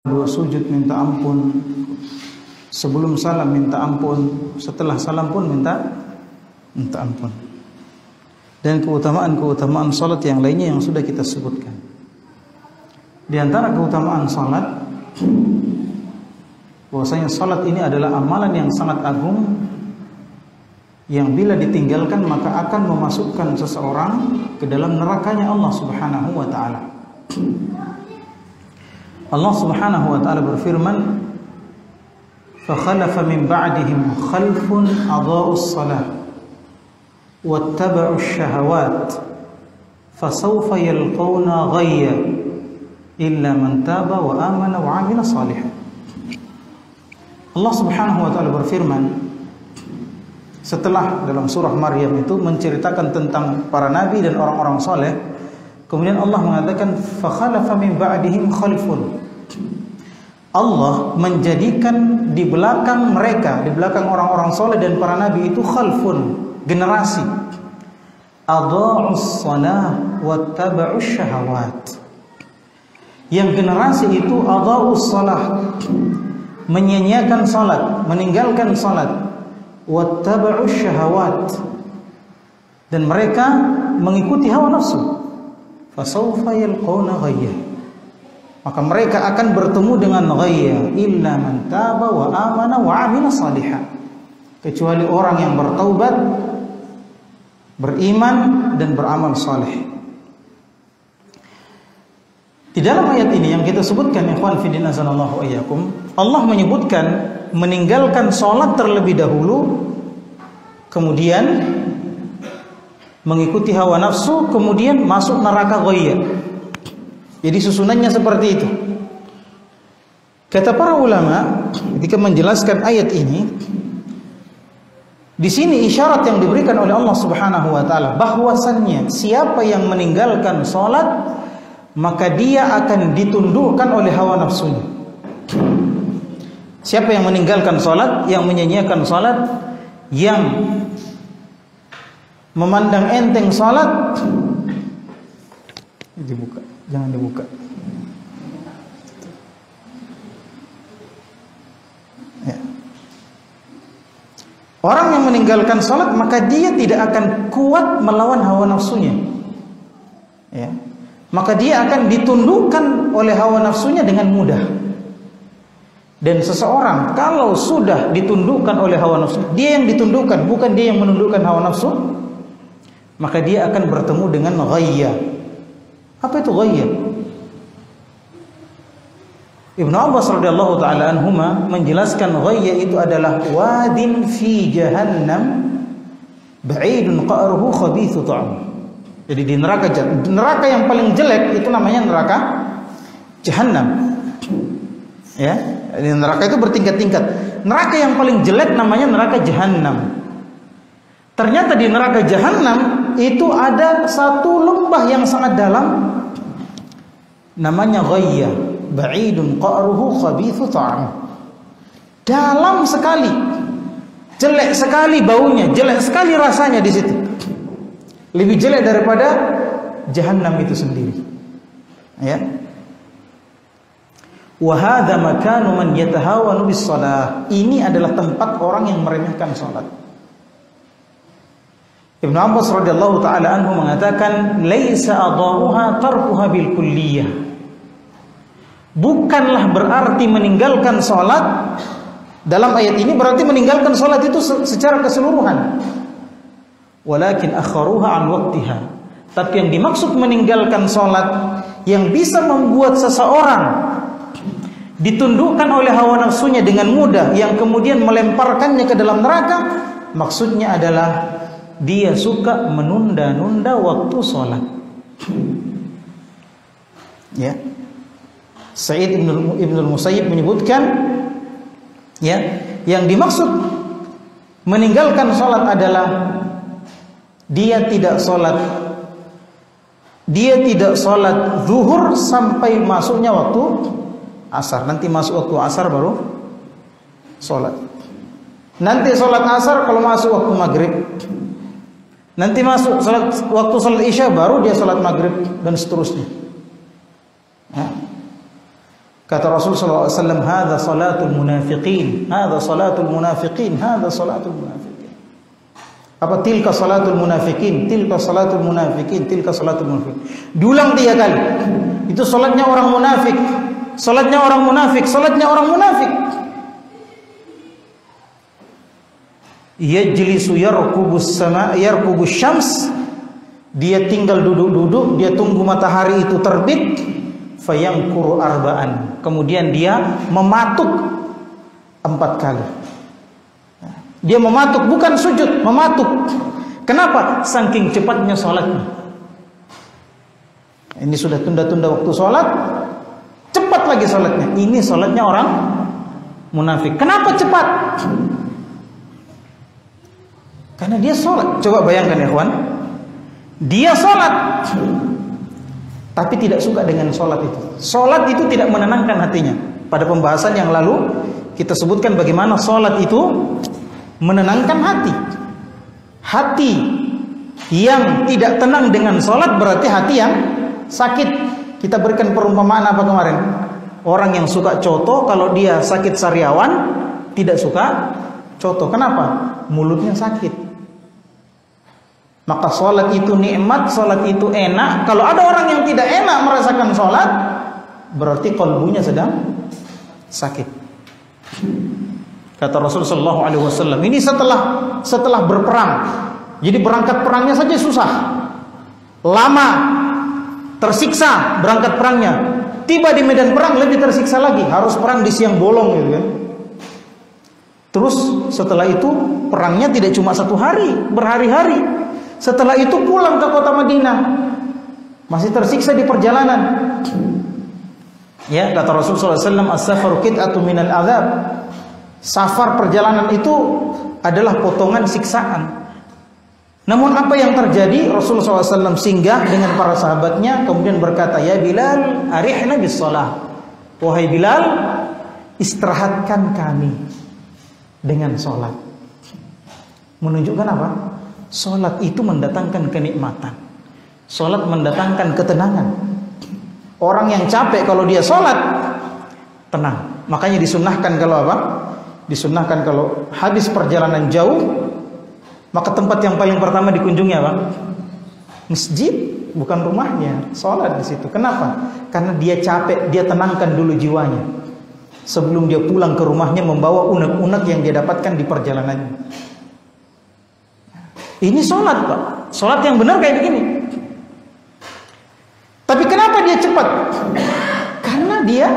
Dua sujud minta ampun, sebelum salam minta ampun, setelah salam pun minta ampun. Dan keutamaan salat yang lainnya yang sudah kita sebutkan. Di antara keutamaan salat, bahwasanya salat ini adalah amalan yang sangat agung, yang bila ditinggalkan maka akan memasukkan seseorang ke dalam nerakanya Allah Subhanahu wa taala. Allah Subhanahu wa taala berfirman, "Fa khalafa min ba'dihim khalfun adha'us shalah wattaba'us syahawat fasawfa yalqawna ghayya illa man taba wa amana wa 'amila shalihan." Allah Subhanahu wa taala berfirman setelah dalam surah Maryam itu menceritakan tentang para nabi dan orang-orang saleh. Kemudian Allah mengatakan fa khalafa min ba'dihim khalfun. Allah menjadikan di belakang mereka, di belakang orang-orang saleh dan para nabi itu khalfun, generasi. Adha'us shalah wattaba'us syahawat. Yang generasi itu adha'us shalah, menyia-nyiakan salat, meninggalkan salat, wattaba'us syahawat, dan mereka mengikuti hawa nafsu. Fasawfa yalqawna ghayya, maka mereka akan bertemu dengan ghayya illa man taba wa amana wa 'amila shalihan, kecuali orang yang bertaubat, beriman dan beramal saleh. Di dalam ayat ini yang kita sebutkan, ikhwan fillah azanallahu wa iyyakum, Allah menyebutkan meninggalkan salat terlebih dahulu, kemudian mengikuti hawa nafsu, kemudian masuk neraka ghayya. Jadi susunannya seperti itu. Kata para ulama ketika menjelaskan ayat ini, di sini isyarat yang diberikan oleh Allah Subhanahu wa taala bahwasannya siapa yang meninggalkan salat maka dia akan ditundukkan oleh hawa nafsunya. Siapa yang meninggalkan salat, yang menyia-nyiakan salat, yang memandang enteng salat, dibuka, jangan dibuka. Ya. Orang yang meninggalkan salat maka dia tidak akan kuat melawan hawa nafsunya. Ya. Maka dia akan ditundukkan oleh hawa nafsunya dengan mudah. Dan seseorang kalau sudah ditundukkan oleh hawa nafsu, dia yang ditundukkan, bukan dia yang menundukkan hawa nafsu, maka dia akan bertemu dengan ghayya. Apa itu ghayya? Ibnu Abbas radhiyallahu taala anhuma menjelaskan ghayya itu adalah wadin fi jahannam ba'idun qa'ruhu khabithu ta'am. Jadi di neraka yang paling jelek itu namanya neraka Jahannam. Ya, di neraka itu bertingkat-tingkat. Neraka yang paling jelek namanya neraka Jahannam. Ternyata di neraka Jahannam itu ada satu lembah yang sangat dalam, namanya ghayya, ba'idun qa'ruhu khabithu ta'am. Dalam sekali, jelek sekali baunya, jelek sekali rasanya di situ. Lebih jelek daripada Jahannam itu sendiri. Ya. Wa hadza makanu man yatahawanu bis shalah. Ini adalah tempat orang yang meremehkan salat. Ibnu Abbas radhiyallahu taala anhu mengatakan, "Laisa adha'uha tarkuha bil kulliyah." Bukanlah berarti meninggalkan salat dalam ayat ini berarti meninggalkan salat itu secara keseluruhan. Walakin akharuha an waqtiha. Tapi yang dimaksud meninggalkan salat yang bisa membuat seseorang ditundukkan oleh hawa nafsunya dengan mudah, yang kemudian melemparkannya ke dalam neraka, maksudnya adalah dia suka menunda-nunda waktu salat. Ya. Sa'id Ibnul Musayyib menyebutkan, ya, yang dimaksud meninggalkan salat adalah dia tidak salat zuhur sampai masuknya waktu asar. Nanti masuk waktu asar baru salat. Nanti salat asar kalau masuk waktu maghrib. Nanti masuk waktu salat isya baru dia salat maghrib dan seterusnya. Ya. Kata Rasul sallallahu alaihi wasallam, "Hadza salatul munafiqin, hadza salatul munafiqin, hadza salatul munafiqin." Apa tilka salatul munafiqin, tilka salatul munafiqin, tilka salatul munafiqin. Diulang 3 kali. Itu salatnya orang munafik. Salatnya orang munafik, salatnya orang munafik. Yajlisu yarqubus sama yarqubus syams. Dia tinggal duduk-duduk, dia tunggu matahari itu terbit. Fayangkuru arba'an. Kemudian dia mematuk 4 kali. Dia mematuk, bukan sujud, mematuk. Kenapa? Saking cepatnya sholatnya. Ini sudah tunda-tunda waktu sholat, cepat lagi sholatnya. Ini sholatnya orang munafik. Kenapa cepat? Karena dia sholat. Coba bayangkan ya kawan, dia sholat, tapi tidak suka dengan sholat itu. Sholat itu tidak menenangkan hatinya. Pada pembahasan yang lalu kita sebutkan bagaimana sholat itu menenangkan hati. Hati yang tidak tenang dengan sholat berarti hati yang sakit. Kita berikan perumpamaan apa kemarin? Orang yang suka coto, kalau dia sakit sariawan tidak suka coto. Kenapa? Mulutnya sakit. Maka sholat itu nikmat, sholat itu enak. Kalau ada orang yang tidak enak merasakan sholat, berarti kalbunya sedang sakit. Kata Rasulullah SAW, ini setelah berperang. Jadi berangkat perangnya saja susah, lama, tersiksa berangkat perangnya. Tiba di medan perang lebih tersiksa lagi, harus perang di siang bolong gitu kan. Terus setelah itu perangnya tidak cuma 1 hari, berhari-hari. Setelah itu pulang ke kota Madinah, masih tersiksa di perjalanan. Ya, kata Rasulullah SAW, as-safaru qit'atun minal adzab. Safar perjalanan itu adalah potongan siksaan. Namun apa yang terjadi? Rasulullah SAW singgah dengan para sahabatnya, kemudian berkata, "Ya Bilal, arihna bis shalah." Wahai Bilal, istirahatkan kami dengan sholat. Menunjukkan apa? Sholat itu mendatangkan kenikmatan. Sholat mendatangkan ketenangan. Orang yang capek kalau dia sholat, tenang. Makanya disunnahkan kalau apa? Disunnahkan kalau habis perjalanan jauh, maka tempat yang paling pertama dikunjungi apa? Masjid, bukan rumahnya. Sholat di situ. Kenapa? Karena dia capek, dia tenangkan dulu jiwanya sebelum dia pulang ke rumahnya membawa unek-unek yang dia dapatkan di perjalanannya. Ini sholat, Pak. Sholat yang benar kayak begini. Tapi kenapa dia cepat? Karena dia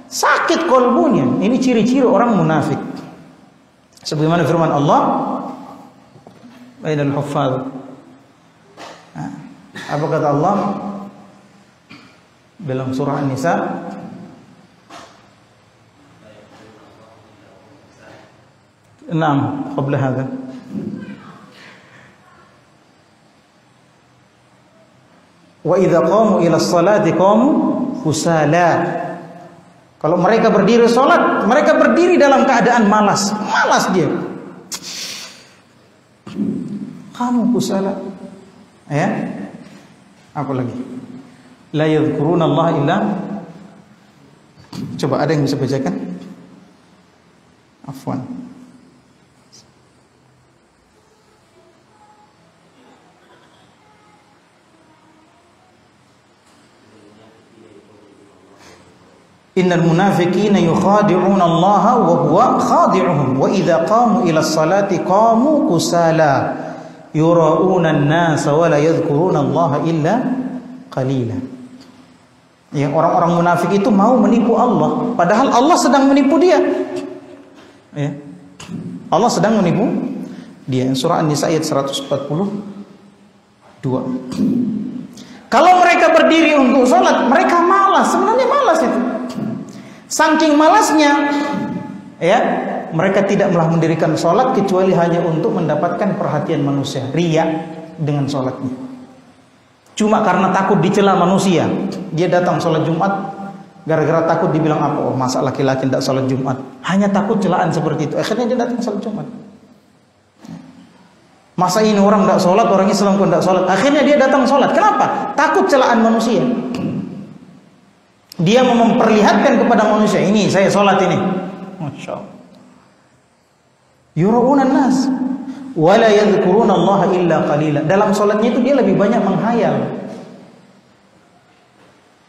sakit kolbunya. Ini ciri-ciri orang munafik. Sebagaimana firman Allah, "Ainal huffaz." Apa kata Allah dalam surah An-Nisa? Naam, qabla hadha. Wa idza qamu ila sholati qamu kusala. Kalau mereka berdiri sholat, mereka berdiri dalam keadaan malas. Malas dia. Kamu kusala. Ya. Apa lagi? La yadhkuruna Allah illa. Coba ada yang bisa bacakan? Afwan. Innal munafiqina yukhadi'una Allah wa huwa khadi'uhum wa idza qamu ila sholati qamu kusala yura'una an-nasa wa la yadhkuruna Allah illa qalila. Ya, orang-orang munafik itu mau menipu Allah, padahal Allah sedang menipu dia. Ya. Allah sedang menipu dia. Surah An-Nisa ayat 142. Kalau mereka berdiri untuk sholat, mereka malas. Sebenarnya malas itu. Saking malasnya, ya, mereka tidak malah mendirikan sholat kecuali hanya untuk mendapatkan perhatian manusia. Riya dengan sholatnya. Cuma karena takut dicela manusia, dia datang sholat Jumat gara-gara takut dibilang apa? Oh, masa laki-laki tidak sholat Jumat? Hanya takut celaan seperti itu. Akhirnya dia datang sholat Jumat. Masa ini orang tidak sholat, orang Islam pun tidak sholat. Akhirnya dia datang sholat. Kenapa? Takut celaan manusia. Dia memperlihatkan kepada manusia, ini saya sholat ini. Masya Allah. Yura'unan nas wala yadhkuruna Allah illa qalila. Dalam sholatnya itu dia lebih banyak menghayal.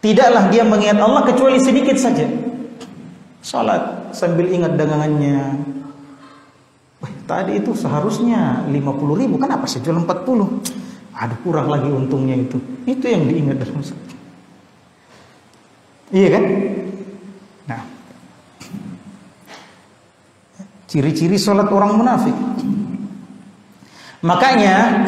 Tidaklah dia mengingat Allah kecuali sedikit saja. Sholat sambil ingat dagangannya. Tadi itu seharusnya 50.000, kenapa saya jual 40? Aduh, kurang lagi untungnya itu. Itu yang diingat dalam sholat. Iya kan? Nah, ciri-ciri sholat orang munafik. Makanya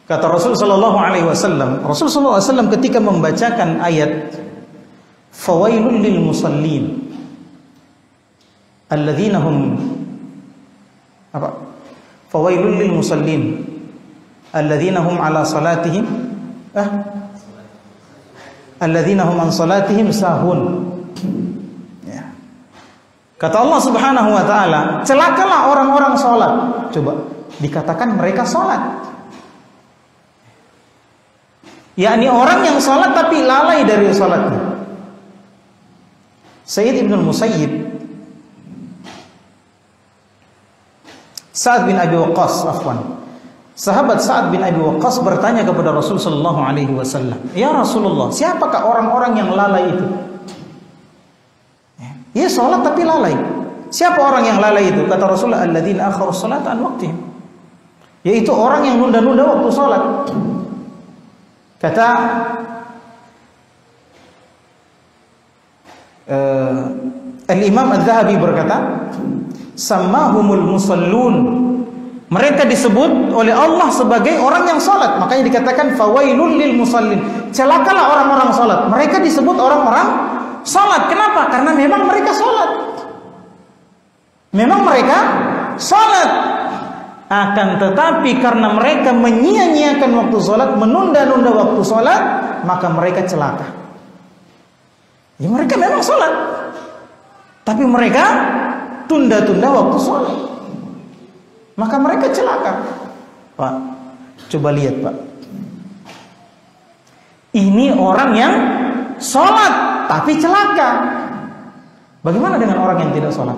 kata Rasul sallallahu alaihi wasallam, Rasul sallallahu alaihi wasallam ketika membacakan ayat fawailul lil musallin alladzina hum apa? Fawailul lil musallin alladzina hum ala salatihim alladzina hum an salatihim sahun. Ya. Kata Allah Subhanahu wa taala, celakalah orang-orang salat. Coba dikatakan mereka salat. Yakni orang yang salat tapi lalai dari salatnya. Sayyid Ibn al-Musayyib, Sa'ad bin Abi Waqqas, sahabat Sa'ad bin Abi Waqqas bertanya kepada Rasul sallallahu alaihi wasallam, "Ya Rasulullah, siapakah orang-orang yang lalai itu?" Ya, salat tapi lalai. Siapa orang yang lalai itu? Kata Rasulullah, "Alladzina akharu salata an waqtihim." Yaitu orang yang nunda-nunda waktu salat. Kata Al-Imam Adz-Dzahabi berkata, "Sammahumul musallun." Mereka disebut oleh Allah sebagai orang yang salat. Makanya dikatakan fawailul lil musallin. Celakalah orang-orang salat. Mereka disebut orang-orang salat. Kenapa? Karena memang mereka salat. Memang mereka salat. Akan tetapi karena mereka menyia-nyiakan waktu salat, menunda-nunda waktu salat, maka mereka celaka. Ya, mereka memang salat, tapi mereka tunda-tunda waktu salat, maka mereka celaka. Pak, coba lihat Pak, ini orang yang salat tapi celaka. Bagaimana dengan orang yang tidak salat?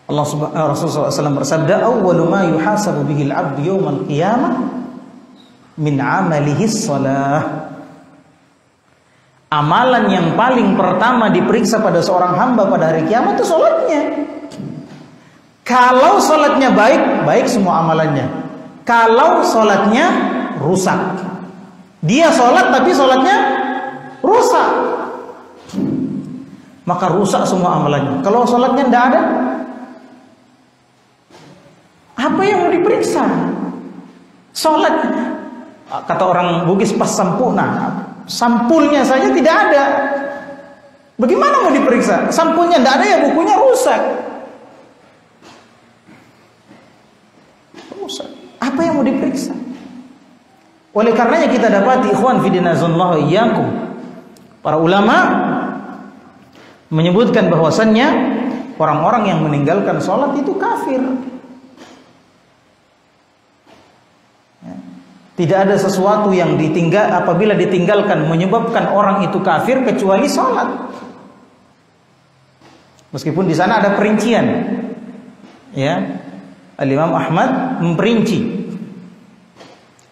Rasulullah SAW bersabda, "Awwalu ma yuhasabu bihil 'abdu yawmal qiyamah min 'amalihi shalah." Amalan yang paling pertama diperiksa pada seorang hamba pada hari kiamat itu salatnya. Kalau salatnya baik, baik semua amalannya. Kalau salatnya rusak, dia salat tapi salatnya rusak, maka rusak semua amalannya. Kalau salatnya tidak ada, apa yang mau diperiksa? Salat, kata orang Bugis, pas sampurna, sampulnya saja tidak ada. Bagaimana mau diperiksa? Sampulnya tidak ada, ya bukunya rusak. Rusak. Apa yang mau diperiksa? Oleh karenanya kita dapati, ikhwan fillah iyyakum, para ulama menyebutkan bahwasannya orang-orang yang meninggalkan sholat itu kafir. Tidak ada sesuatu yang apabila ditinggalkan menyebabkan orang itu kafir kecuali sholat. Meskipun di sana ada perincian, ya, Al-Imam Ahmad memperinci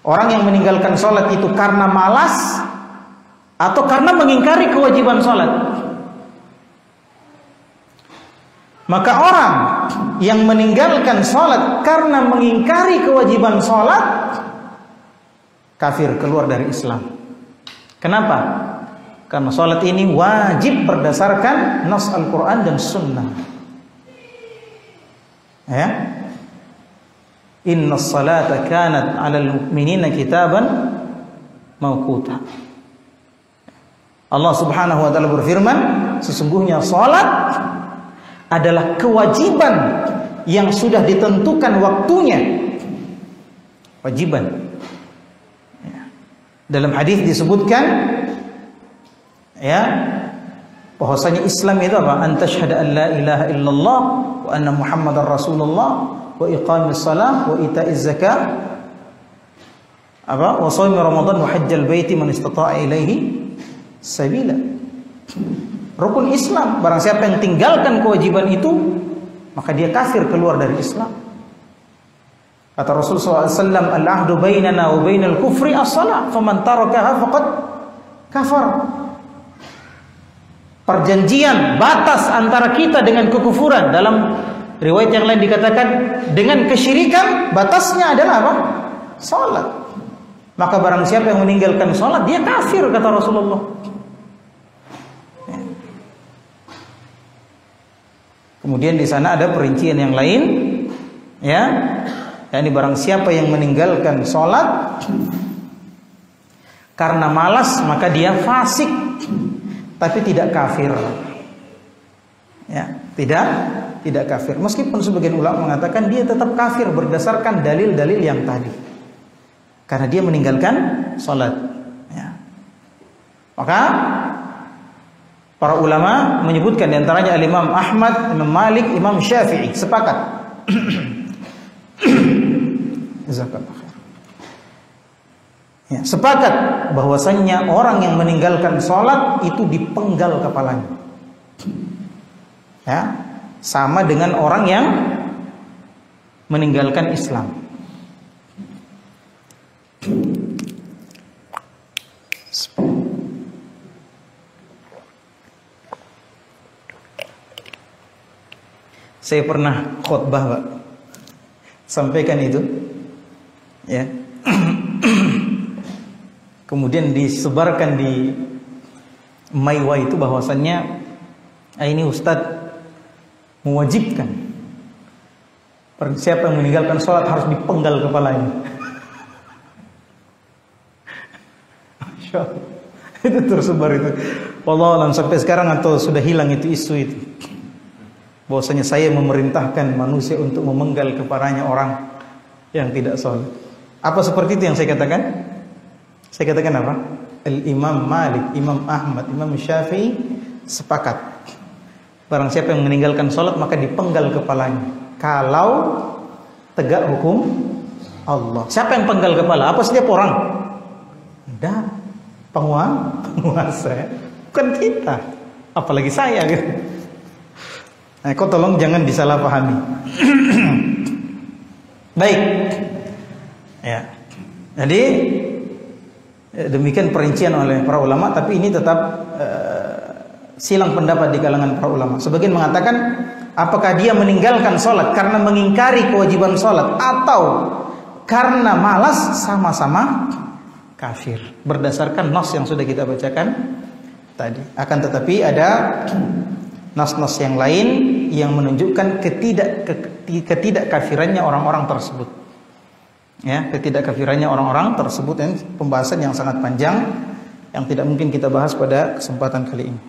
orang yang meninggalkan sholat itu karena malas atau karena mengingkari kewajiban sholat. Maka orang yang meninggalkan sholat karena mengingkari kewajiban sholat, kafir, keluar dari Islam. Kenapa? Karena sholat ini wajib berdasarkan nas Al-Quran dan Sunnah. Ya, Inna salata kanat 'alal mu'minina kitaban mawquta. Allah Subhanahu wa taala berfirman, sesungguhnya salat adalah kewajiban yang sudah ditentukan waktunya. Wajiban. Dalam hadis disebutkan, ya, bahwasanya Islam itu apa? Antasyhadu an la ilaha illallah wa anna Muhammadar Rasulullah wa iqamis shalah wa ita'iz zakah Wa shaumi Ramadan wa hajjal baiti man istata'a ilaihi sabila. Rukun Islam, barang siapa yang tinggalkan kewajiban itu, maka dia kafir, keluar dari Islam. Kata Rasul SAW, al-ahdu bainana wa bainal kufri as-salah, faman tarakaha faqad kafar. Perjanjian, batas antara kita dengan kekufuran. Dalam riwayat yang lain dikatakan, dengan kesyirikan, batasnya adalah apa? Salat. Maka barang siapa yang meninggalkan salat, dia kafir, kata Rasulullah. Kemudian di sana ada perincian yang lain, ya. Yani barang siapa yang meninggalkan sholat karena malas, maka dia fasik, tapi tidak kafir. Ya, tidak kafir. Meskipun sebagian ulama mengatakan dia tetap kafir berdasarkan dalil-dalil yang tadi, karena dia meninggalkan sholat. Ya. Maka para ulama menyebutkan diantaranya Imam Ahmad, Imam Malik, Imam Syafi'i sepakat. Ya, sepakat bahwasannya orang yang meninggalkan sholat itu dipenggal kepalanya. Ya, sama dengan orang yang meninggalkan Islam. Saya pernah khutbah, Pak, sampaikan itu, ya. Kemudian disebarkan di Maiwa itu bahwasannya ini Ustadz mewajibkan siapa yang meninggalkan sholat harus dipenggal kepalanya. Itu tersebar itu. Wallahu a'lam, sampai sekarang atau sudah hilang itu isu itu. Bahwasanya saya memerintahkan manusia untuk memenggal kepalanya orang yang tidak sholat. Apa seperti itu yang saya katakan? Saya katakan apa? Imam Malik, Imam Ahmad, Imam Syafi'i sepakat. Barang siapa yang meninggalkan sholat maka dipenggal kepalanya. Kalau tegak hukum Allah. Siapa yang penggal kepala? Apa setiap orang? Tidak. Penguasa. Bukan kita. Apalagi saya gitu. Nah, kau tolong jangan disalahpahami. Baik. Ya. Jadi demikian perincian oleh para ulama, tapi ini tetap silang pendapat di kalangan para ulama. Sebagian mengatakan apakah dia meninggalkan sholat karena mengingkari kewajiban sholat atau karena malas, sama-sama kafir berdasarkan nas yang sudah kita bacakan tadi. Akan tetapi ada nas-nas yang lain yang menunjukkan ketidakkafirannya orang-orang tersebut. Ya, ketidakkafirannya orang-orang tersebut, ini pembahasan yang sangat panjang yang tidak mungkin kita bahas pada kesempatan kali ini.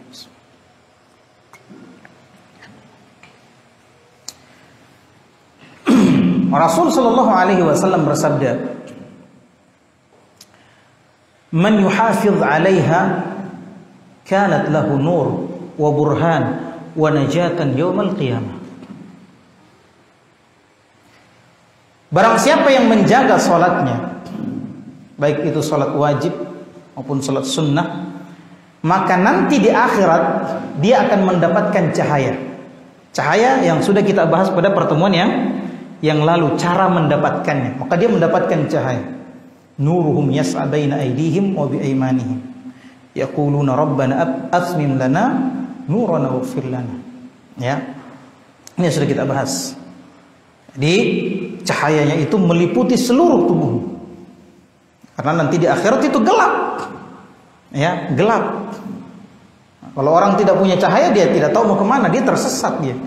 Rasul sallallahu alaihi wasallam bersabda, "Man yuhafiz 'alaiha kanat lahu nur wa burhan wa najatan yaumal qiyamah." Barang siapa yang menjaga sholatnya, baik itu sholat wajib maupun sholat sunnah, maka nanti di akhirat dia akan mendapatkan cahaya. Cahaya yang sudah kita bahas pada pertemuan yang lalu, cara mendapatkannya. Maka dia mendapatkan cahaya. Nuruhum yas'a baina aydihim wa bi aymanihim. Yaquluna rabbana atmim lana nurana waghfir lana. Ya. Ini sudah kita bahas. Jadi cahayanya itu meliputi seluruh tubuh. Karena nanti di akhirat itu gelap. Ya, gelap. Kalau orang tidak punya cahaya, dia tidak tahu mau kemana, dia tersesat dia.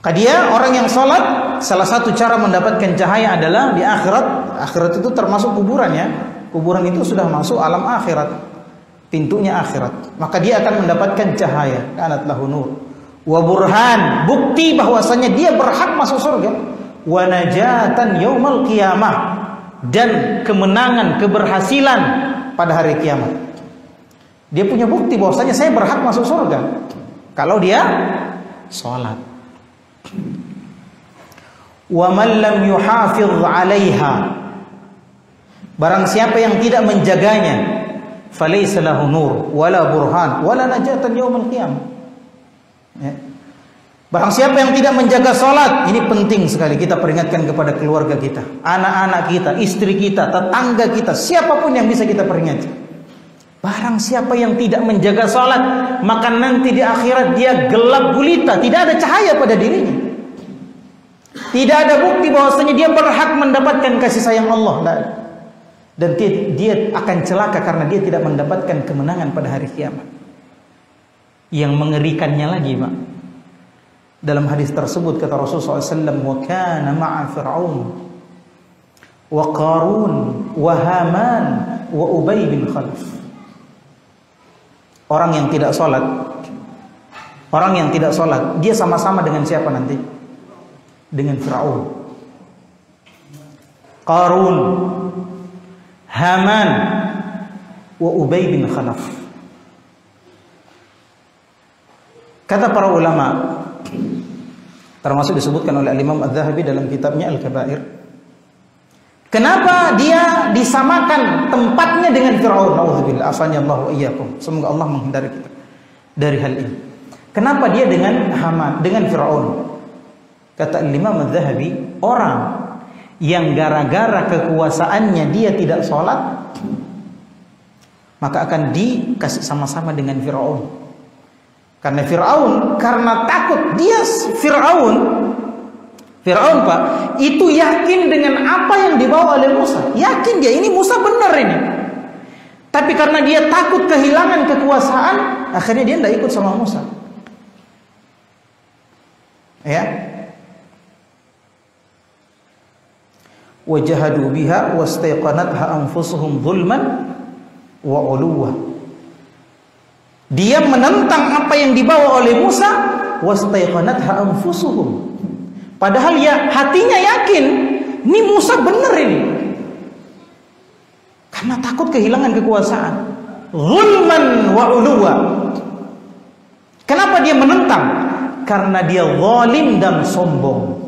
Maka dia orang yang sholat, salah satu cara mendapatkan cahaya adalah di akhirat. Akhirat itu termasuk kuburan ya. Kuburan itu sudah masuk alam akhirat. Pintunya akhirat. Maka dia akan mendapatkan cahaya. Kanat lahu nur wa burhan, bukti bahwasanya dia berhak masuk surga. Wa najatan yaumal qiyamah, dan kemenangan, keberhasilan pada hari kiamat. Dia punya bukti bahwasanya saya berhak masuk surga kalau dia salat. Wa man lam yuhafiz 'alaiha Barang siapa yang tidak menjaganya, falaysa lahu nur wala burhan wala najatan yaumil qiyamah. Ya. Barang siapa yang tidak menjaga salat, ini penting sekali kita peringatkan kepada keluarga kita, anak-anak kita, istri kita, tetangga kita, siapapun yang bisa kita peringati. Barang siapa yang tidak menjaga salat, maka nanti di akhirat dia gelap gulita, tidak ada cahaya pada dirinya. Tidak ada bukti bahwasanya dia berhak mendapatkan kasih sayang Allah. Dan dia akan celaka karena dia tidak mendapatkan kemenangan pada hari kiamat. Yang mengerikannya lagi, Pak, dalam hadis tersebut kata Rasulullah SAW, wa kana ma'a Fir'aun wa Qarun wa Haman wa Ubay bin Khalaf. Orang yang tidak sholat, dia sama-sama dengan siapa nanti? Dengan Fir'aun, Qarun, Haman, wa Ubay bin Khalaf. Kata para ulama, termasuk disebutkan oleh Imam Adz-Dzahabi dalam kitabnya Al-Kabair, kenapa dia disamakan tempatnya dengan Fir'aun? Nauzubillah, afani Allah wa iyyakum. Semoga Allah menghindari kita dari hal ini. Kenapa dia dengan Haman, dengan Fir'aun? Kata Imam Adz-Dzahabi, orang yang gara-gara kekuasaannya dia tidak sholat, maka akan dikasih sama-sama dengan Fir'aun. Karena Fir'aun, karena takut dia Fir'aun Pak, itu yakin dengan apa yang dibawa oleh Musa. Yakin dia, ini Musa benar ini. Tapi karena dia takut kehilangan kekuasaan, akhirnya dia tidak ikut sama Musa. Ya. Wajahadu biha wastaiqanatha anfusuhum zulman wa uluwa. Dia menentang apa yang dibawa oleh Musa, wastaiqanatha anfusuhum. Padahal ya hatinya yakin, ini Musa benar ini. Karena takut kehilangan kekuasaan. Zulman wa uluwa. Kenapa dia menentang? Karena dia zalim dan sombong.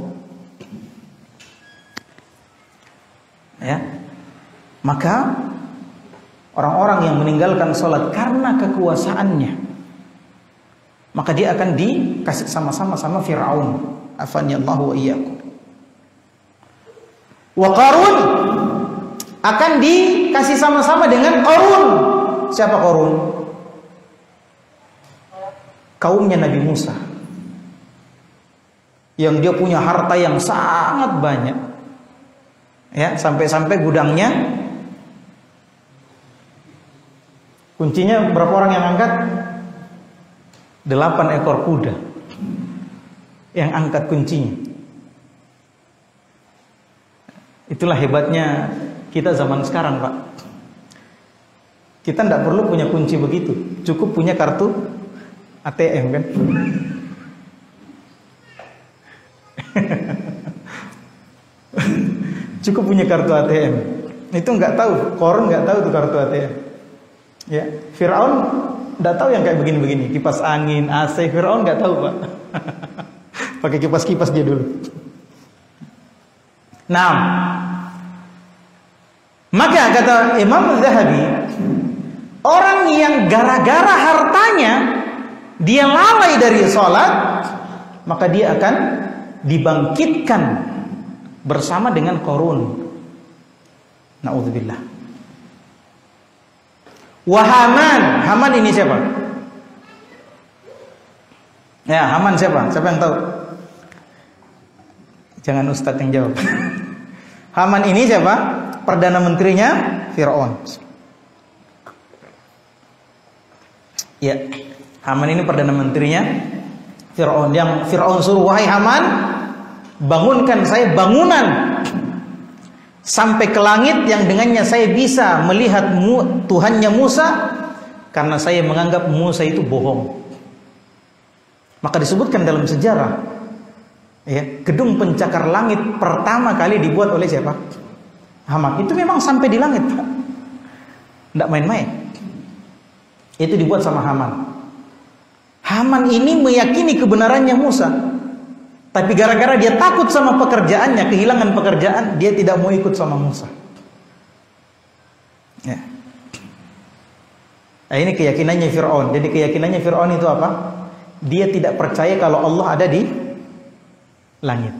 Ya, maka orang-orang yang meninggalkan sholat karena kekuasaannya, maka dia akan dikasih sama-sama sama Fir'aun. Afanillahu wa iyyakum. Wa Qarun akan dikasih sama-sama dengan Qarun. Siapa Qarun? Kaumnya Nabi Musa, yang dia punya harta yang sangat banyak. Ya, sampai-sampai gudangnya, kuncinya berapa orang yang angkat? 8 ekor kuda yang angkat kuncinya. Itulah hebatnya kita zaman sekarang, Pak. Kita tidak perlu punya kunci begitu, cukup punya kartu ATM, kan? Cukup punya kartu ATM. Itu nggak tahu, Qarun nggak tahu tuh kartu ATM. Ya, Fir'aun nggak tahu yang kayak begini-begini, kipas angin, AC. Fir'aun nggak tahu, Pak. Pakai kipas-kipas dia dulu. Nah, maka kata Imam Adz-Dzahabi, orang yang gara-gara hartanya dia lalai dari sholat, maka dia akan dibangkitkan bersama dengan Qarun. Na'udzubillah. Wa Haman. Haman ini siapa? Ya, Haman siapa? Siapa yang tahu? Jangan Ustadz yang jawab. Haman ini siapa? Perdana menterinya Fir'aun. Ya, Haman ini perdana menterinya Fir'aun. Yang Fir'aun suruh, wahai Haman, bangunkan saya bangunan sampai ke langit yang dengannya saya bisa melihat Tuhannya Musa, karena saya menganggap Musa itu bohong. Maka disebutkan dalam sejarah, ya, gedung pencakar langit pertama kali dibuat oleh siapa? Haman. Itu memang sampai di langit, tidak main-main. Itu dibuat sama Haman. Haman ini meyakini kebenarannya Musa, tapi gara-gara dia takut sama pekerjaannya, kehilangan pekerjaan, dia tidak mau ikut sama Musa. Nah, ini keyakinannya Fir'aun. Jadi keyakinannya Fir'aun itu apa? Dia tidak percaya kalau Allah ada di langit.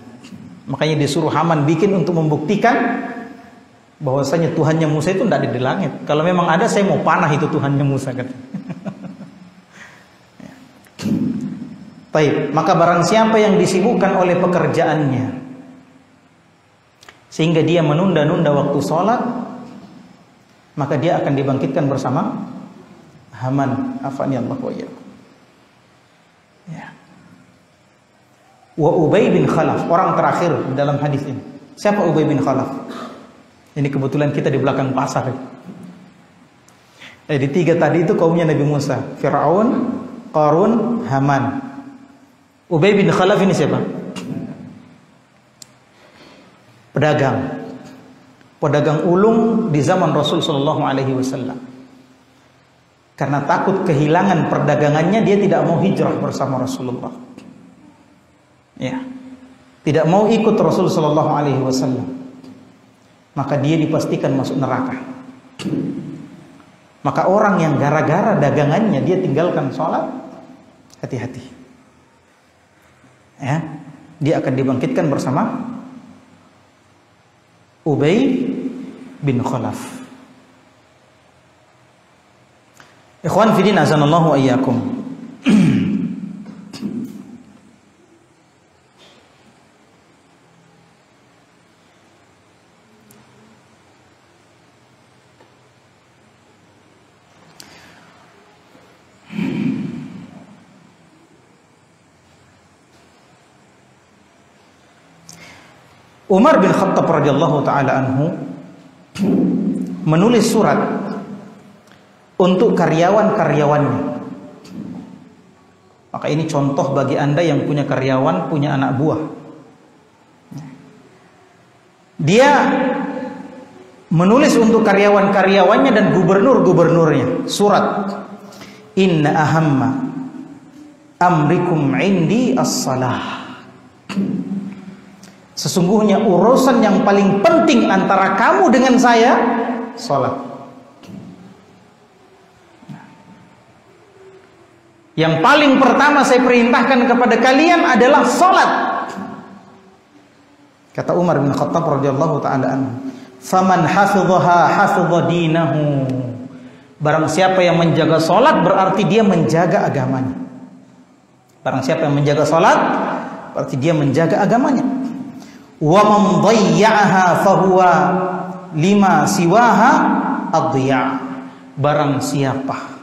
Makanya disuruh Haman bikin untuk membuktikan bahwasanya Tuhannya Musa itu tidak ada di langit. Kalau memang ada, saya mau panah itu Tuhannya Musa, kata. Baik, maka barang siapa yang disibukkan oleh pekerjaannya sehingga dia menunda-nunda waktu sholat, maka dia akan dibangkitkan bersama Haman. Afani Allah wa iyyakum. Ya. Wa Ubay bin Khalaf, orang terakhir dalam hadis ini. Siapa Ubay bin Khalaf? Ini kebetulan kita di belakang pasar. Di tiga tadi itu kaumnya Nabi Musa, Fir'aun, Qarun, Haman. Ubay bin Khalaf ini siapa? Pedagang ulung di zaman Rasul sallallahu alaihi wasallam. Karena takut kehilangan perdagangannya, dia tidak mau hijrah bersama Rasulullah. Ya. Tidak mau ikut Rasul sallallahu alaihi wasallam. Maka dia dipastikan masuk neraka. Maka orang yang gara-gara dagangannya dia tinggalkan sholat, hati-hati. Ya, dia akan dibangkitkan bersama Ubay bin Khalaf. Ikhwan fillah azanallahu wa iyyakum. Umar bin Khattab radhiyallahu taala anhu menulis surat untuk karyawan-karyawannya. Maka ini contoh bagi Anda yang punya karyawan, punya anak buah. Dia menulis untuk karyawan-karyawannya dan gubernur-gubernurnya surat, inna ahamma amrikum indi as-salah. Sesungguhnya urusan yang paling penting antara kamu dengan saya, salat. Yang paling pertama saya perintahkan kepada kalian adalah salat. Kata Umar bin Khattab radhiyallahu taala anhu, "Faman hafidhaha hafidha dinahu." Barang siapa yang menjaga salat berarti dia menjaga agamanya. Barang siapa yang menjaga salat berarti dia menjaga agamanya. Wa man dhayya'aha fahuwa lima siwaha adhiya. Barang siapa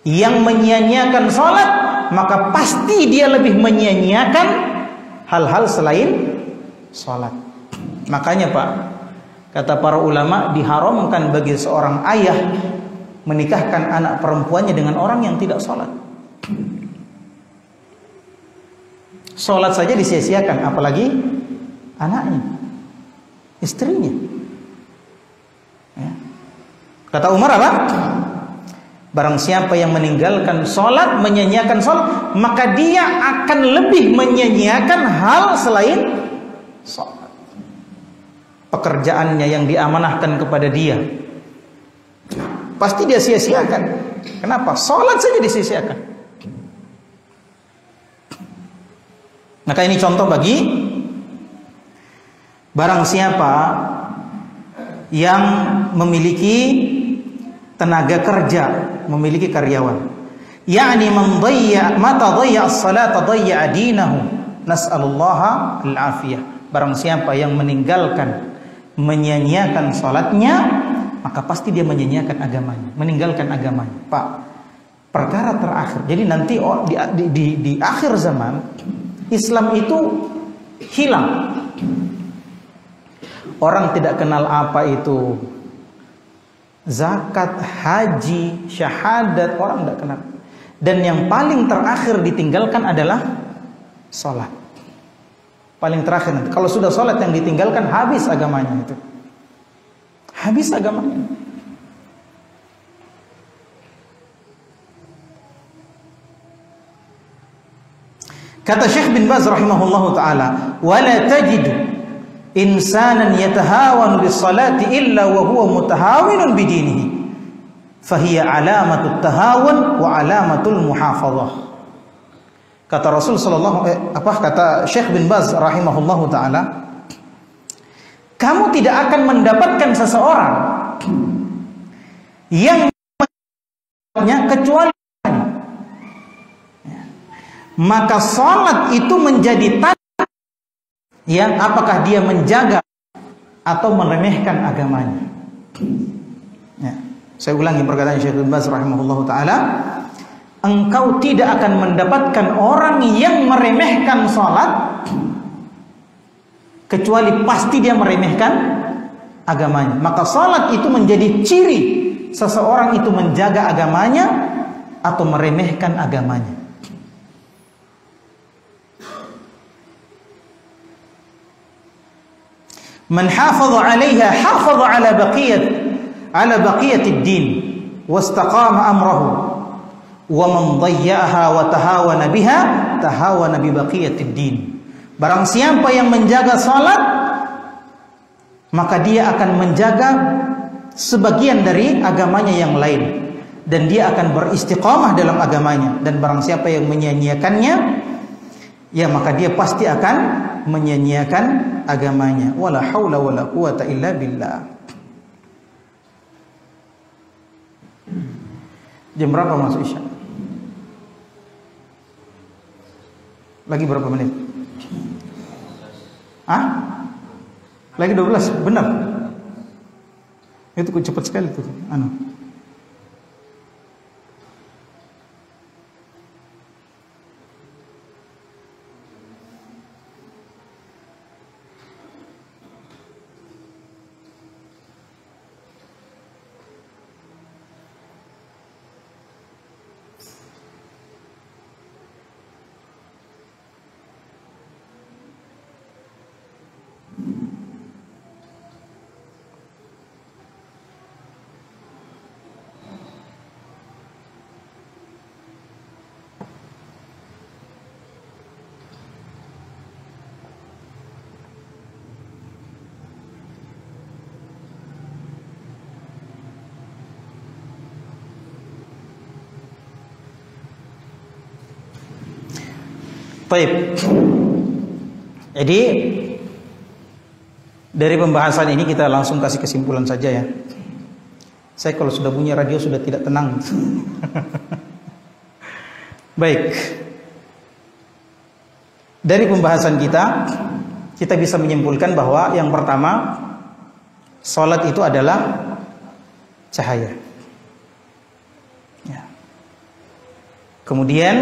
yang menyia-nyiakan salat, maka pasti dia lebih menyia-nyiakan hal-hal selain salat. Makanya Pak, kata para ulama, diharamkan bagi seorang ayah menikahkan anak perempuannya dengan orang yang tidak salat. Salat saja disia-siakan, apalagi anaknya, istrinya. Ya. Kata Umar apa? Barang siapa yang meninggalkan sholat, menyanyiakan sholat, maka dia akan lebih menyanyiakan hal selain sholat. Pekerjaannya yang diamanahkan kepada dia, pasti dia sia-siakan. Kenapa? Sholat saja disia-siakan. Maka ini contoh bagi barang siapa yang memiliki tenaga kerja, memiliki karyawan, yakni man dhayya mata dhayya as-salata dhayya dinahu, nas'alullaha al-afiyah. Barang siapa yang meninggalkan, menyia-nyiakan salatnya, maka pasti dia menyia-nyiakan agamanya, meninggalkan agamanya. Pak, perkara terakhir. Jadi nanti di akhir zaman Islam itu hilang. Orang tidak kenal apa itu zakat, haji, syahadat, orang tidak kenal. Dan yang paling terakhir ditinggalkan adalah sholat. Paling terakhir nanti. Kalau sudah sholat yang ditinggalkan, habis agamanya itu. Habis agamanya. Kata Syekh bin Baz rahimahullahu ta'ala, wala tajidu insanan yatahawanu bis-salati illa wa huwa mutahawinun bidinihi fahiya alamatut tahawun wa alamatul muhafadzah. Kata Rasul kata Syekh bin Baz rahimahullahu taala, kamu tidak akan mendapatkan seseorang yang kecuali maka salat itu menjadi tanda yang apakah dia menjaga atau meremehkan agamanya. Ya. Saya ulangi perkataan Syekh bin Baz rahimahullahu taala, engkau tidak akan mendapatkan orang yang meremehkan salat kecuali pasti dia meremehkan agamanya. Maka salat itu menjadi ciri seseorang itu menjaga agamanya atau meremehkan agamanya. Man hafadha 'alaiha hafadha 'ala baqiyatid din wastaqama amrahu wa man dayya'aha wa tahawana biha tahawana bi baqiyatid din. Barang siapa yang menjaga salat, maka dia akan menjaga sebagian dari agamanya yang lain, dan dia akan beristiqamah dalam agamanya. Dan barang siapa yang menyia-nyiakannya, ya maka dia pasti akan menyia-nyiakan agamanya. Wala haula wala quwata illa billah. Jam berapa masuk Isya? Lagi berapa menit? Lagi 12, benar. Itu cepat sekali tuh. Baik. Jadi dari pembahasan ini kita langsung kasih kesimpulan saja ya. Saya kalau sudah bunyi radio sudah tidak tenang. Baik. Dari pembahasan kita bisa menyimpulkan bahwa yang pertama, salat itu adalah cahaya. Ya. Kemudian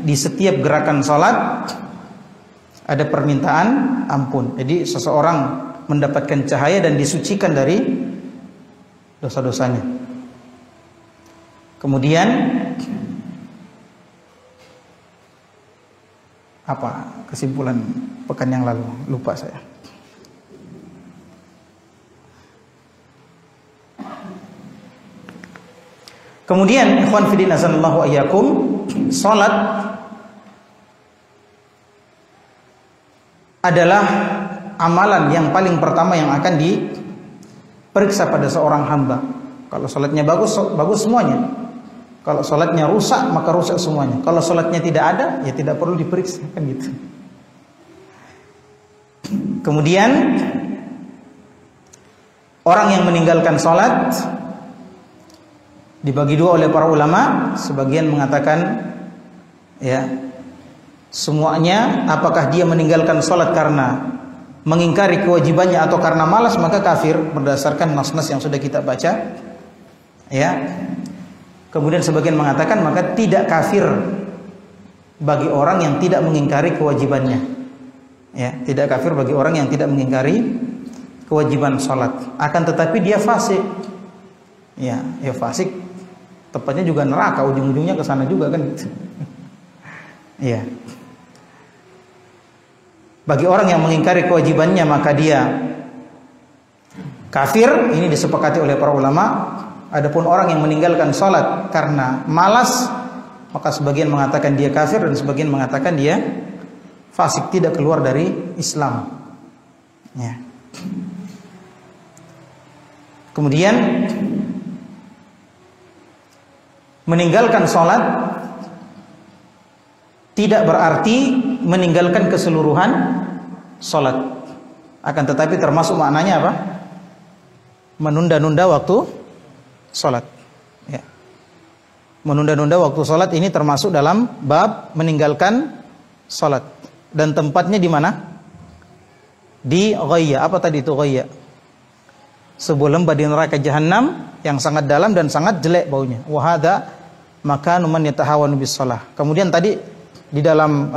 di setiap gerakan salat ada permintaan ampun. Jadi seseorang mendapatkan cahaya dan disucikan dari dosa-dosanya. Kemudian apa kesimpulan pekan yang lalu? Lupa saya. Kemudian ikhwan fillah azanallahu ayyakum, salat adalah amalan yang paling pertama yang akan diperiksa pada seorang hamba. Kalau salatnya bagus, bagus semuanya. Kalau salatnya rusak, maka rusak semuanya. Kalau salatnya tidak ada, ya tidak perlu diperiksa, kan gitu. Kemudian orang yang meninggalkan salat dibagi dua oleh para ulama. Sebagian mengatakan ya semuanya, apakah dia meninggalkan salat karena mengingkari kewajibannya atau karena malas, maka kafir berdasarkan nas-nas yang sudah kita baca. Ya. Kemudian sebagian mengatakan maka tidak kafir bagi orang yang tidak mengingkari kewajibannya. Ya, tidak kafir bagi orang yang tidak mengingkari kewajiban salat. Akan tetapi dia fasik. Ya fasik. Tepatnya juga neraka, ujung-ujungnya ke sana juga kan gitu. Iya. Bagi orang yang mengingkari kewajibannya maka dia kafir, ini disepakati oleh para ulama. Adapun orang yang meninggalkan salat karena malas, maka sebagian mengatakan dia kafir dan sebagian mengatakan dia fasik, tidak keluar dari Islam. Ya. Kemudian meninggalkan sholat tidak berarti meninggalkan keseluruhan sholat. Akan tetapi termasuk maknanya apa? Menunda-nunda waktu sholat. Ya. Menunda-nunda waktu sholat ini termasuk dalam bab meninggalkan sholat. Dan tempatnya di mana? Di ghayya. Apa tadi itu ghayya? Sebuah lembah di neraka jahanam yang sangat dalam dan sangat jelek baunya. Wa hadza makanu man yatahawanu bis shalah. Kemudian tadi di dalam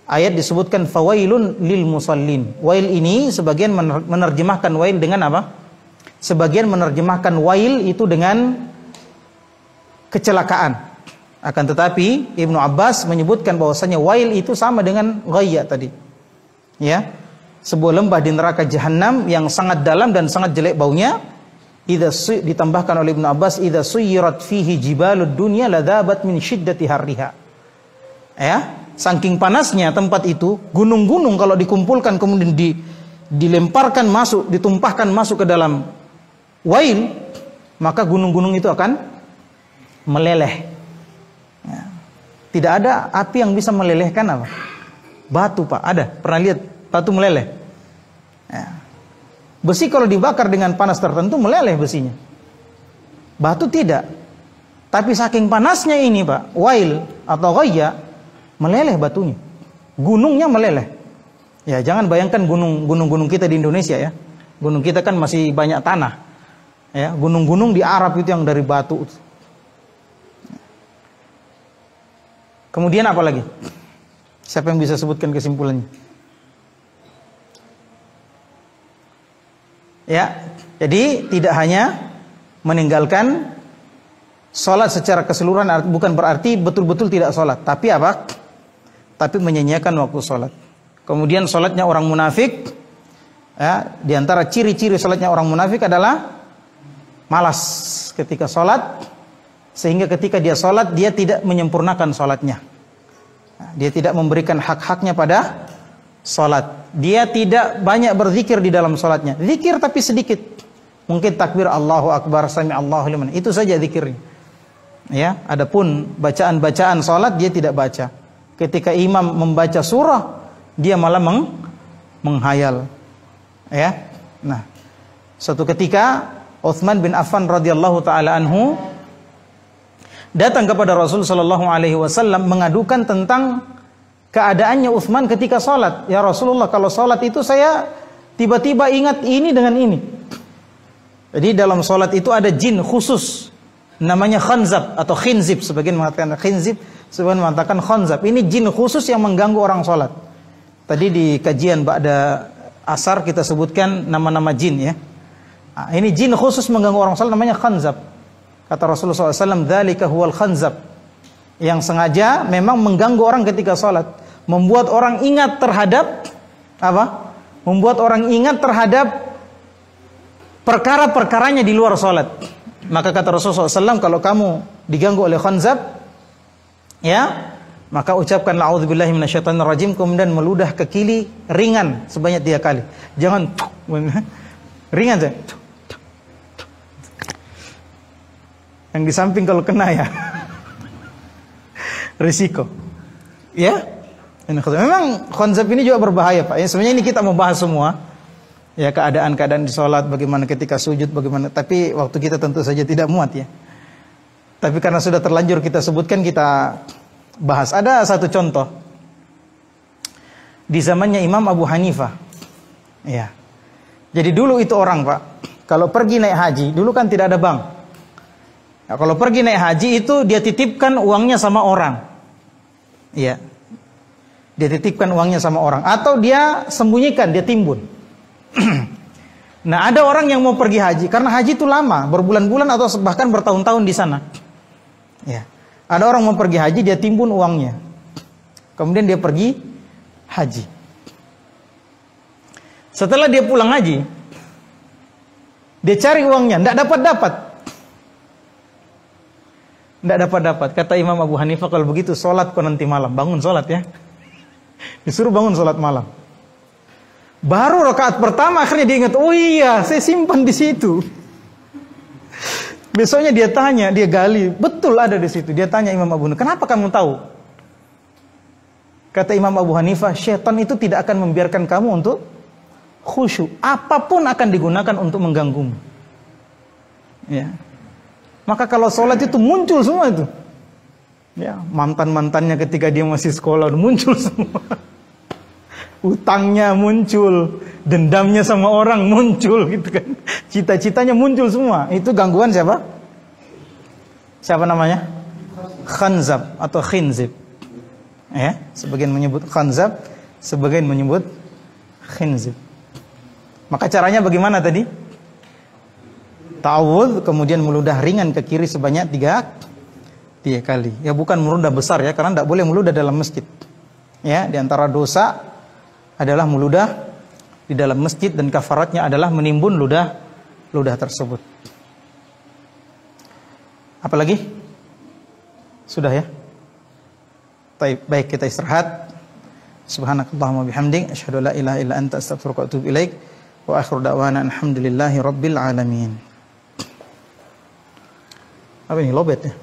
ayat disebutkan fawailun lil musallin. Wail ini sebagian menerjemahkan wail dengan apa? Sebagian menerjemahkan wail itu dengan kecelakaan. Akan tetapi Ibnu Abbas menyebutkan bahwasanya wail itu sama dengan ghayya tadi. Ya. Sebuah lembah di neraka jahanam yang sangat dalam dan sangat jelek baunya. Ditambahkan oleh Ibnu Abbas, idza suyirat fihi jibalud dunya ladzabat min syiddati harriha. Ya, saking panasnya tempat itu, gunung-gunung kalau dikumpulkan kemudian dilemparkan masuk, ditumpahkan masuk ke dalam wail, maka gunung-gunung itu akan meleleh. Ya. Tidak ada api yang bisa melelehkan apa? Batu, Pak. Ada? Pernah lihat batu meleleh? Ya. Besi kalau dibakar dengan panas tertentu meleleh besinya. Batu tidak. Tapi saking panasnya ini, Pak, wail atau ghayya, meleleh batunya. Gunungnya meleleh. Ya, jangan bayangkan gunung-gunung kita di Indonesia ya. Gunung kita kan masih banyak tanah. Ya, gunung-gunung di Arab itu yang dari batu. Kemudian apa lagi? Siapa yang bisa sebutkan kesimpulannya? Ya, jadi tidak hanya meninggalkan sholat secara keseluruhan bukan berarti betul-betul tidak sholat, tapi apa? Tapi menyanyiakan waktu sholat. Kemudian sholatnya orang munafik, ya, di antara ciri-ciri sholatnya orang munafik adalah malas ketika sholat, sehingga ketika dia sholat dia tidak menyempurnakan sholatnya. Dia tidak memberikan hak-haknya pada sholat. Dia tidak banyak berzikir di dalam sholatnya. Zikir tapi sedikit. Mungkin takbir Allahu Akbar, sami Allahu liman. Itu saja zikirnya. Ya, adapun bacaan-bacaan sholat dia tidak baca. Ketika imam membaca surah, dia malah menghayal. Ya. Nah, suatu ketika Utsman bin Affan radhiyallahu taala anhu datang kepada Rasul sallallahu alaihi wasallam mengadukan tentang keadaannya Utsman ketika sholat. Ya Rasulullah, kalau sholat itu saya tiba-tiba ingat ini dengan ini. Jadi dalam sholat itu ada jin khusus, namanya khanzab atau khinzib. Sebagian mengatakan khinzib, sebagian mengatakan khanzab. Ini jin khusus yang mengganggu orang sholat. Tadi di kajian ba'da asar kita sebutkan nama-nama jin ya. Nah, ini jin khusus mengganggu orang sholat, namanya khanzab. Kata Rasulullah SAW, dzalika huwal khanzab. Yang sengaja memang mengganggu orang ketika sholat. Membuat orang ingat terhadap apa? Membuat orang ingat terhadap perkara-perkaranya di luar sholat. Maka kata Rasulullah SAW, kalau kamu diganggu oleh khanzab, ya, maka ucapkanlah a'udzubillahi minasyaitonirrajim, kemudian meludah ke kiri ringan sebanyak 3 kali. Jangan ringan saja. Yang di samping kalau kena ya risiko. Ya. Memang konsep ini juga berbahaya, Pak. Ya, sebenarnya ini kita mau bahas semua. Ya, keadaan-keadaan di sholat, bagaimana ketika sujud, bagaimana. Tapi waktu kita tentu saja tidak muat ya. Tapi karena sudah terlanjur kita sebutkan, kita bahas. Ada satu contoh. Di zamannya Imam Abu Hanifah. Ya. Jadi dulu itu orang, Pak, kalau pergi naik haji, dulu kan tidak ada bank. Nah, kalau pergi naik haji itu dia titipkan uangnya sama orang. Iya. Dia titipkan uangnya sama orang, atau dia sembunyikan, dia timbun. Nah, ada orang yang mau pergi haji karena haji itu lama, berbulan-bulan atau bahkan bertahun-tahun di sana. Ya. Ada orang mau pergi haji, dia timbun uangnya. Kemudian dia pergi haji. Setelah dia pulang haji, dia cari uangnya, tidak dapat-dapat. Tidak dapat-dapat. Kata Imam Abu Hanifah, kalau begitu sholat kau nanti malam, bangun sholat ya. Disuruh bangun sholat malam. Baru rakaat pertama akhirnya dia ingat, oh iya, saya simpan di situ. Besoknya dia tanya, dia gali, betul ada di situ. Dia tanya Imam Abu Hanifah, kenapa kamu tahu? Kata Imam Abu Hanifah, syaitan itu tidak akan membiarkan kamu untuk khusyuk. Apapun akan digunakan untuk mengganggumu. Ya. Maka kalau sholat itu muncul semua itu. Ya, mantan-mantannya ketika dia masih sekolah muncul semua. Utangnya muncul, dendamnya sama orang muncul gitu kan. Cita-citanya muncul semua. Itu gangguan siapa? Siapa namanya? Khanzab atau khinzib. Ya, sebagian menyebut khanzab, sebagian menyebut khinzib. Maka caranya bagaimana tadi? Ta'awudz, kemudian meludah ringan ke kiri sebanyak 3 kali. Ya bukan meludah besar ya, karena tidak boleh meludah dalam masjid. Ya, di antara dosa adalah meludah di dalam masjid dan kafaratnya adalah menimbun ludah tersebut. Apalagi? Sudah ya? Baik, kita istirahat. Subhanakallahumma bihamdik asyhadu an la ilaha illa anta astaghfiruka wa atubu ilaik. Wa akhiru da'wana alhamdulillahi rabbil alamin. Apa ini lobet ya?